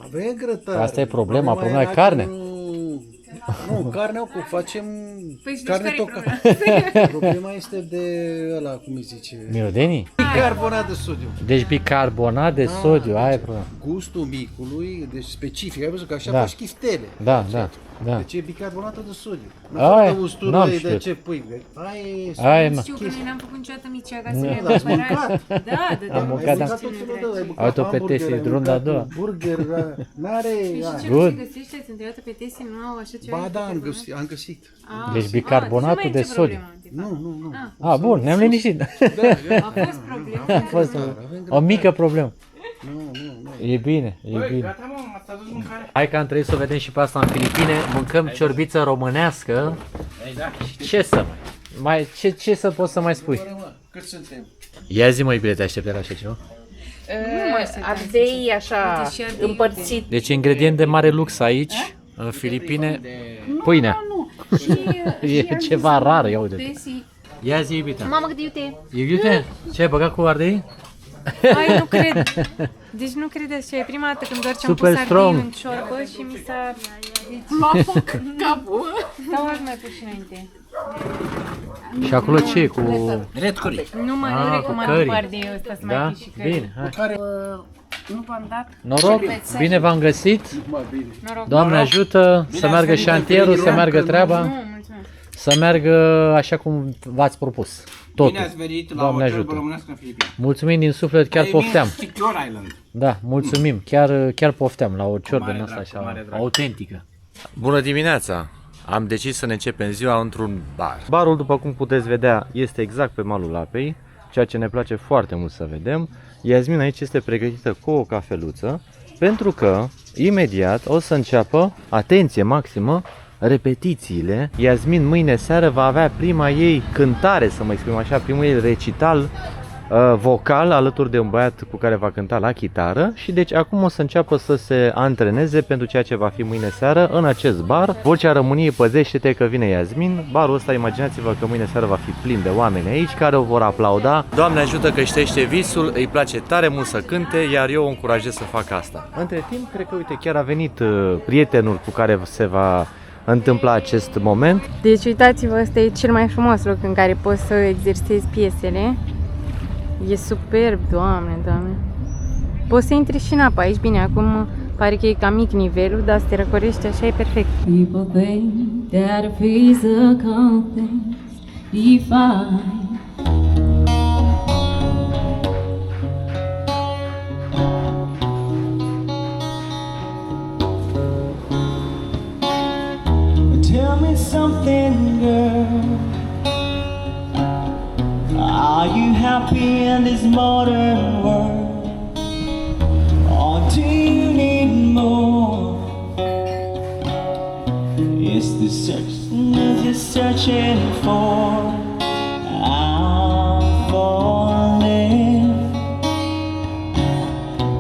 Avem grătar. Asta e problema e era carne. că Nu, carnea cu facem Păi știți carne care-i tocată. Problema este de ăla, cum îi zice, Mirodenii? bicarbonat de sodiu. Deci bicarbonat de sodiu, aia e problema. Gustul micului, deci specific, ai văzut că așa Da. faci chiftele. Da. Deci e bicarbonatul de sodiu. Aia, Nu fac n-am de știut. ce pui. Aia e, mă. Știu că noi n-am făcut niciodată mici acasă. Nu, le-am l-ați cumpărat. mâncat? Da. Am mâncat, da. tot felul de ăla, ai mâncat Uite-o pe hamburger, Tesi, ai drum de-a mâncat doua. Burger, n-are... Și ce Good. nu găsește? Sunt întrebată pe Tesi, nu au așa ceva? Ba da, am bicarbonat? găsit. Deci bicarbonatul de sodiu. Nu. Bun, ne-am liniștit. A fost problemă. A fost o mică problemă. E bine. Gata, mă, ați adus mâncare. Hai că am trebuit să o vedem și pe asta în Filipine. Mâncăm ciorbiță românească. Ce să mai... Ce să poți să mai spui? Cât suntem? Ia zi, mă, iubire, te aștept la așa ceva? Ardei așa Deci ardei împărțit. Deci ingredient de mare lux aici, în Filipine, pâinea. E ceva rar, ia uite. Tesi. Ia zi, iubita. Mamă, cât iute. Iubite, ce ai băgat cu ardei? Ai, nu cred. Deci nu credeți ce e prima dată când doar ce am pus Super strong. ardei în ciorbă și mi s-a... La foc capul. Stau aș mai pus și înainte. Și acolo ce e cu... Red curry. Nu mă Ah, nu cu recomand curry. cu ardeiul ăsta să Da? mai pui și curry. Bine, hai. Nu v-am dat? Noroc, bine v-am găsit. Noroc. Doamne ajută să meargă șantierul, să meargă treaba, Nu, mulțumesc. să meargă așa cum v-ați propus. Bine Totul. ați venit la Doamne o ciorbă ajută. românească în Filipine. Mulțumim din suflet, chiar pofteam. Secure Island. Da, mulțumim, chiar pofteam la o ciorbă mare din asta drag, cu așa mare drag. autentică. Bună dimineața! Am decis să ne începem ziua într-un bar. Barul, după cum puteți vedea, este exact pe malul apei, ceea ce ne place foarte mult să vedem. Iasmin aici este pregătită cu o cafeluță, pentru că imediat o să înceapă, atenție maximă, repetițiile. Iasmin mâine seară va avea prima ei cântare, să mă exprim așa, primul ei recital vocal alături de un băiat cu care va cânta la chitară și deci acum o să înceapă să se antreneze pentru ceea ce va fi mâine seară în acest bar. Vocea României, păzește-te că vine Iasmin. Barul ăsta, imaginați-vă că mâine seară va fi plin de oameni aici care o vor aplauda. Doamne ajută că ștește visul, îi place tare mult să cânte, iar eu o încurajez să facă asta. Între timp, cred că uite, chiar a venit prietenul cu care se va întâmpla acest moment. Deci uitați-vă, ăsta e cel mai frumos loc în care poți să exersezi piesele. E superb, doamne. Poți să intri și în apă aici, bine, acum pare că e cam mic nivelul, dar să te răcorești așa e perfect. People think that a physical things define. Tell me something, girl. Are you happy in this modern world? Or do you need more? Is the search you're searching for? I'm falling.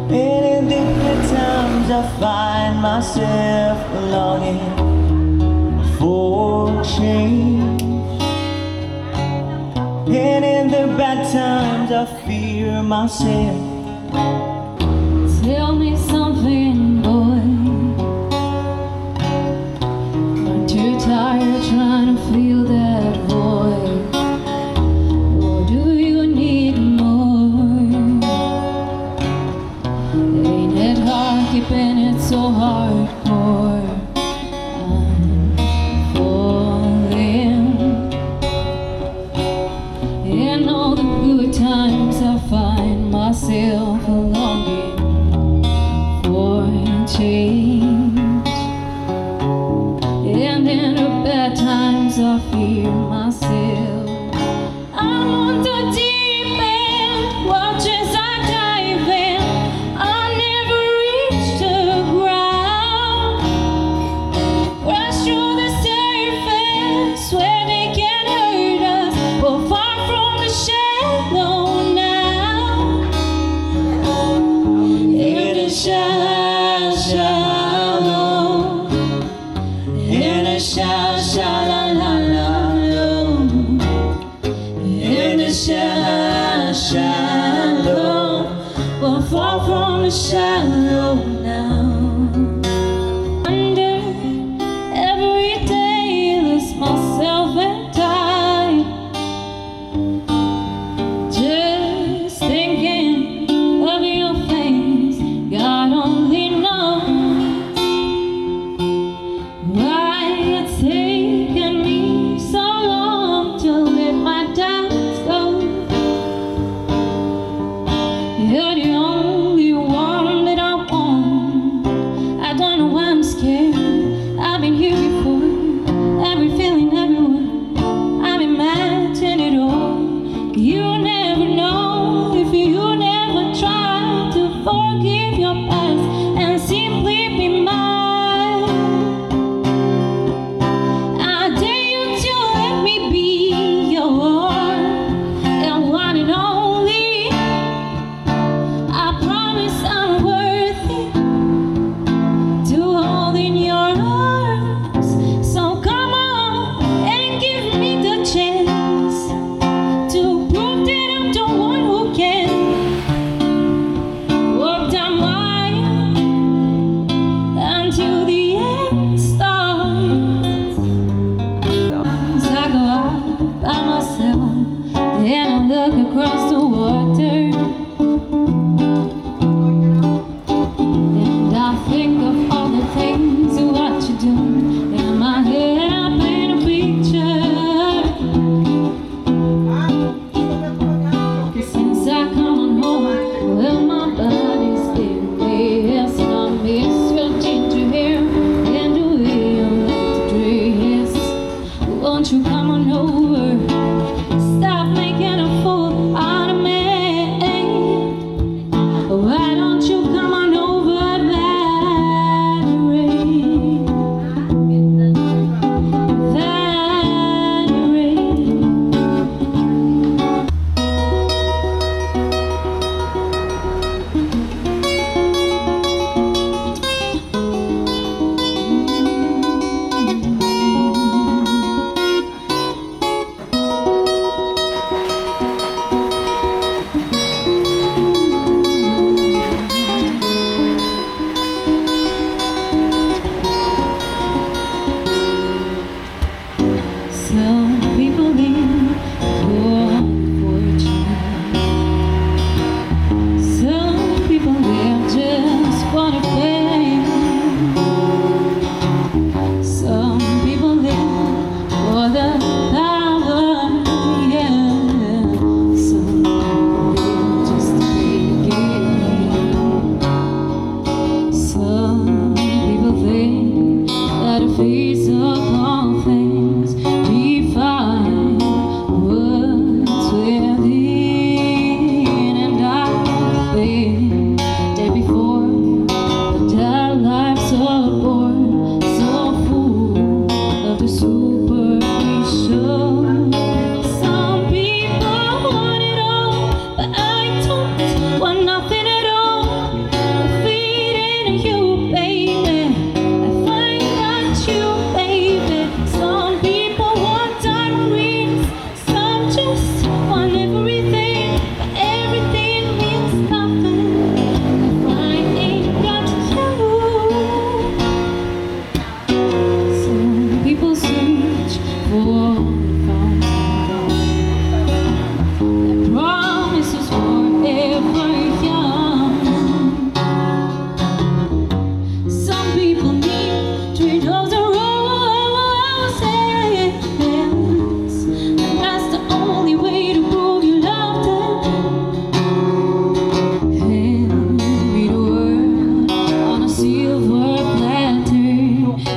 And in different times I find myself longing for change. And in the bad times I fear myself. Tell me something, boy. I'm too tired trying to fill that void. Or do you need more? Ain't it hard keeping it so hardcore? I'm falling. In all the good times I find myself longing for change. And in the bad times I fear myself. I'm on the deep end, watch as I dive in. I never reach the ground. Rush through the surface where they can hurt us, but far from the shallow now. In the shallow, in the shallow, in the shallow.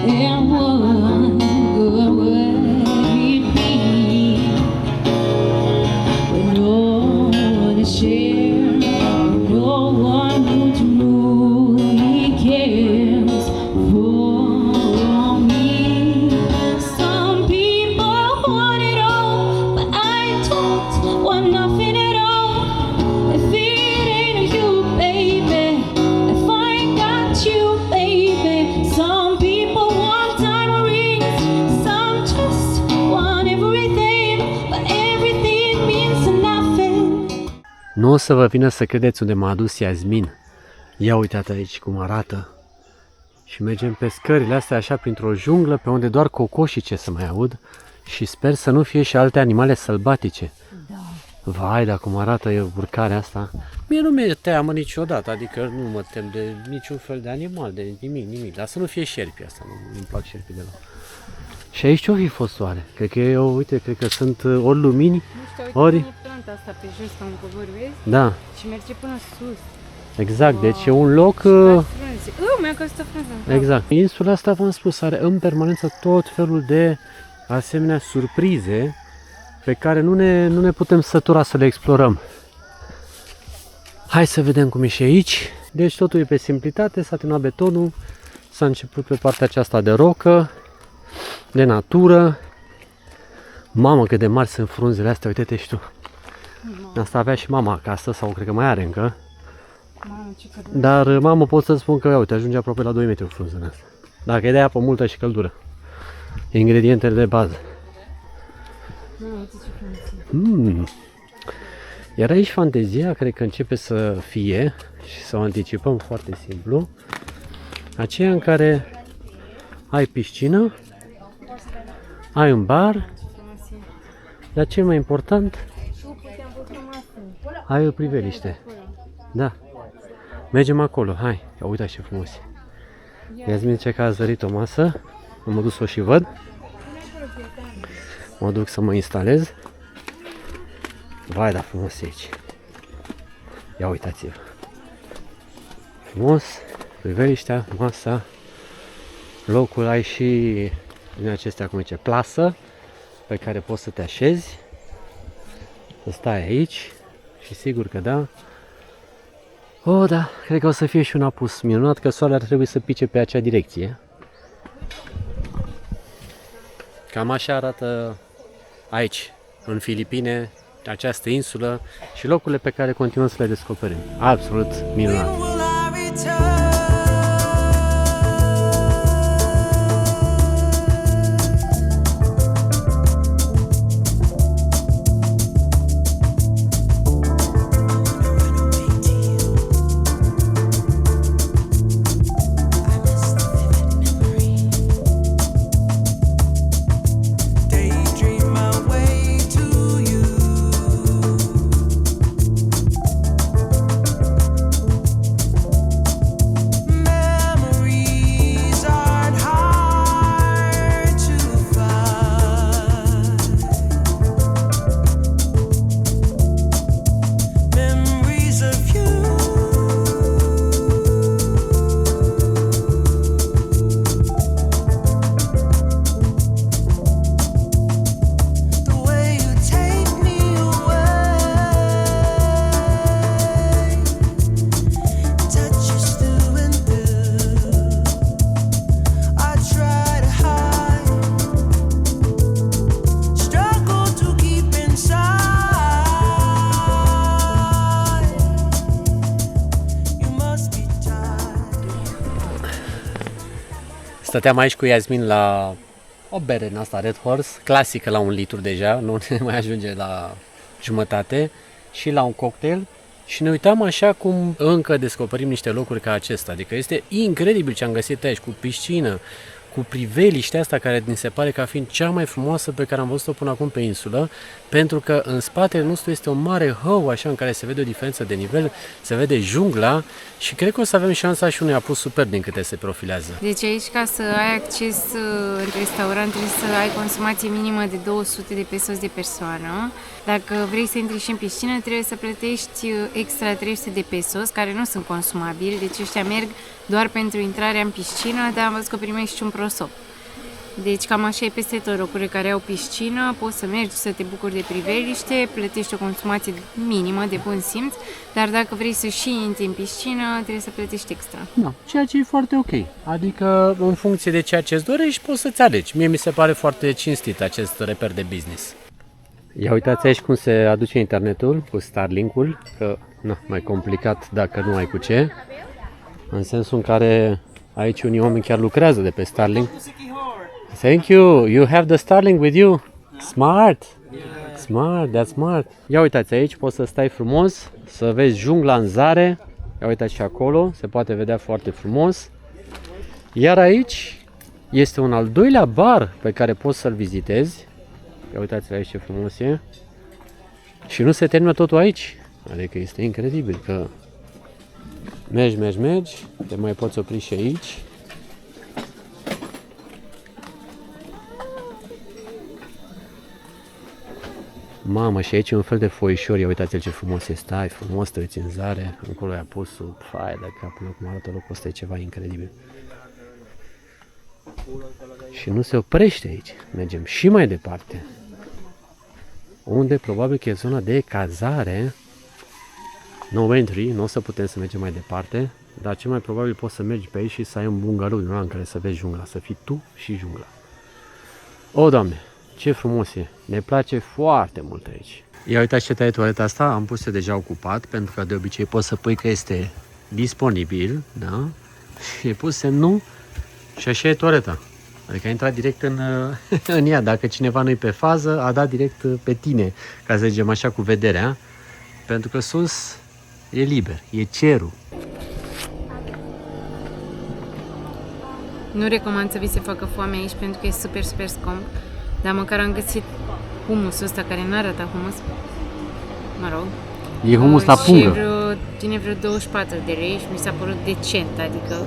And what would it be with no one to share, no one who truly cares for me? Some people want it all, but I don't want nothing at all. If it ain't you, baby, if I ain't got you, baby. Some people want diamond rings, some just want everything, but everything means nothing. Nu o să vă vină să credeți unde m-a adus Iasmin. Ia uitați aici cum arată. Și mergem pe scările astea așa printr-o junglă pe unde doar cocoșice se mai aud și sper să nu fie și alte animale sălbatice. Da. Vai, dar cum arată urcarea asta. Mie nu mi-e teamă niciodată, adică nu mă tem de niciun fel de animal, de nimic. Dar să nu fie șerpi asta, nu-mi plac șerpii deloc. Și aici ce-o fi fost oare? Cred că eu, uite, cred că sunt ori lumini, Nu știu, uite, ori... e planta asta pe jos, ca un cobor, vezi? Da, Și merge până sus. exact, deci e un loc... Mi-a căzut o frunză. Exact. Insula asta, v-am spus, are în permanență tot felul de asemenea surprize pe care nu ne putem sătura să le explorăm. Hai să vedem cum e și aici. Deci totul e pe simplitate, s-a terminat betonul, s-a început pe partea aceasta de rocă, de natură. Mamă, cât de mari sunt frunzele astea, uite-te și tu. Asta avea și mama acasă, sau cred că mai are încă. Dar, mamă, pot să spun că, uite, ajunge aproape la 2 metri frunzele astea. Dacă e de apă multă și căldură. Ingredientele de bază. Iar aici fantezia, cred că începe să fie, și să o anticipăm foarte simplu, aceea în care ai piscină, ai un bar, dar cel mai important, ai o priveliște. Da. Mergem acolo, hai, ia uitați ce frumos e. Iasmin zice că a zărit o masă, am dus-o și văd. Mă duc să mă instalez. Vai, da, frumos e aici. Ia uitați-vă. Frumos, priveliștea, masa, locul, ai și din acestea, cum zice, plasă pe care poți să te așezi, să stai aici și sigur că da. Oh, da, cred că o să fie și un apus minunat, că soarele ar trebui să pice pe acea direcție. Cam așa arată aici, în Filipine, această insulă și locurile pe care continuăm să le descoperim. Absolut minunat! Stăteam aici cu Iasmin la o bere în asta Red Horse, clasică la 1 litru deja, nu ne mai ajunge la jumătate, și la un cocktail. Și ne uitam așa cum încă descoperim niște locuri ca acesta. Adică este incredibil ce am găsit aici, cu piscină, cu priveliștea asta care mi se pare ca fiind cea mai frumoasă pe care am văzut-o până acum pe insulă, pentru că în spatele nostru este un mare hău așa în care se vede o diferență de nivel, se vede jungla și cred că o să avem șansa și unui apus super din câte se profilează. Deci aici, ca să ai acces în restaurant, trebuie să ai consumație minimă de 200 de pesos de persoană. Dacă vrei să intri și în piscină, trebuie să plătești extra 300 de pesos, care nu sunt consumabili, deci ăștia merg doar pentru intrarea în piscină, dar am văzut că primești un prosop. Deci cam așa e peste tot, locurile care au piscină, poți să mergi să te bucuri de priveliște, plătești o consumație minimă de bun simț, dar dacă vrei să și intri în piscină, trebuie să plătești extra. Da, ceea ce e foarte ok. Adică în funcție de ceea ce îți dorești poți să-ți alegi. Mie mi se pare foarte cinstit acest reper de business. Ia uitați aici cum se aduce internetul cu Starlink-ul, că mai complicat dacă nu ai cu ce. În sensul în care aici unii oameni chiar lucrează de pe Starlink. Thank you. You have the Starlink with you? Smart. Smart, that's smart. Ia uitați aici, poți să stai frumos, să vezi jungla în zare. Ia uitați și acolo, se poate vedea foarte frumos. Iar aici este un al doilea bar pe care poți să-l vizitezi. Ia uitați aici ce frumos e. Și nu se termină totul aici. Adică este incredibil că mergi, te mai poți opri și aici. Mamă, și aici e un fel de foișor, ia uitați-l ce frumos e, stai frumos, te uiți în zare, încolo e apusul, fai de cap, până cum arată locul ăsta, e ceva incredibil. Și nu se oprește aici, mergem și mai departe, unde probabil că e zona de cazare, no entry, nu o să putem să mergem mai departe, dar cel mai probabil poți să mergi pe aici și să ai un bungalou din ăla în care să vezi jungla, să fii tu și jungla. O, Doamne! Ce frumos e! Ne place foarte mult aici. Ia uitați ce taie toaleta asta, am pus-o deja ocupat, pentru că de obicei poți să pui că este disponibil, da? Și e pus semnul și așa e toaleta. Adică a intrat direct în ea, dacă cineva nu-i pe fază, a dat direct pe tine, ca să zicem așa cu vederea, pentru că sus e liber, e cerul. Nu recomand să vi se facă foame aici pentru că e super, super scump. Dar măcar am găsit humusul ăsta care nu arată humus. Mă rog. E humus la pungă. Ține vreo 24 de lei și mi s-a părut decent. Adică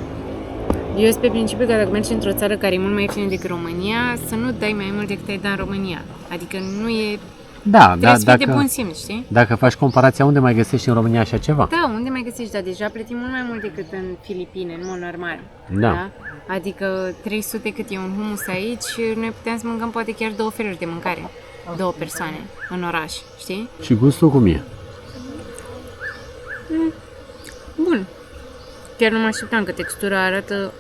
eu sunt pe principiu că dacă mergi într-o țară care e mult mai ieftină decât România, să nu dai mai mult decât ai dat în România. Adică nu e... Trebuie să fii de bun simț, știi? Dacă faci comparația, unde mai găsești în România așa ceva? Da, unde mai găsești? Dar deja plătim mult mai mult decât în Filipine, în mod normal. Da. Adică 300 cât e un humus aici, noi putem să mâncăm poate chiar 2 feluri de mâncare. 2 persoane în oraș, știi? Și gustul cum e? Bun. Chiar nu mă așteptam că textura arată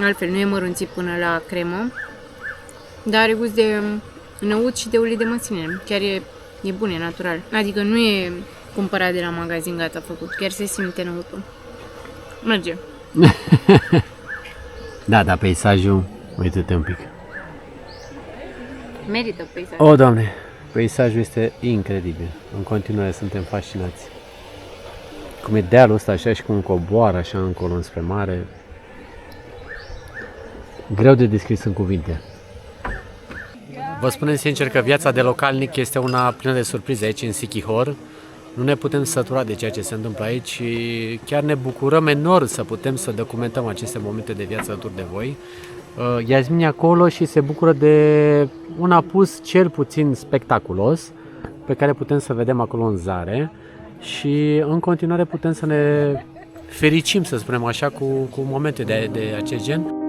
altfel, nu e mărunțit până la cremă, dar are gust de năut și de ulei de măsline. Chiar e bun, e natural. Adică nu e cumpărat de la magazin gata făcut, chiar se simte năutul. Merge. Da, dar peisajul, uite-te un pic. Merită peisajul. O, Doamne, peisajul este incredibil. În continuare suntem fascinați. Cum e dealul ăsta așa și cum coboară așa încolo înspre mare. Greu de descris în cuvinte. Vă spunem sincer că viața de localnic este una plină de surprize aici în Siquijor. Nu ne putem sătura de ceea ce se întâmplă aici și chiar ne bucurăm enorm să putem să documentăm aceste momente de viață alături de voi. Iasmin e acolo și se bucură de un apus cel puțin spectaculos pe care putem să vedem acolo în zare și în continuare putem să ne fericim, să spunem așa, cu momente de acest gen.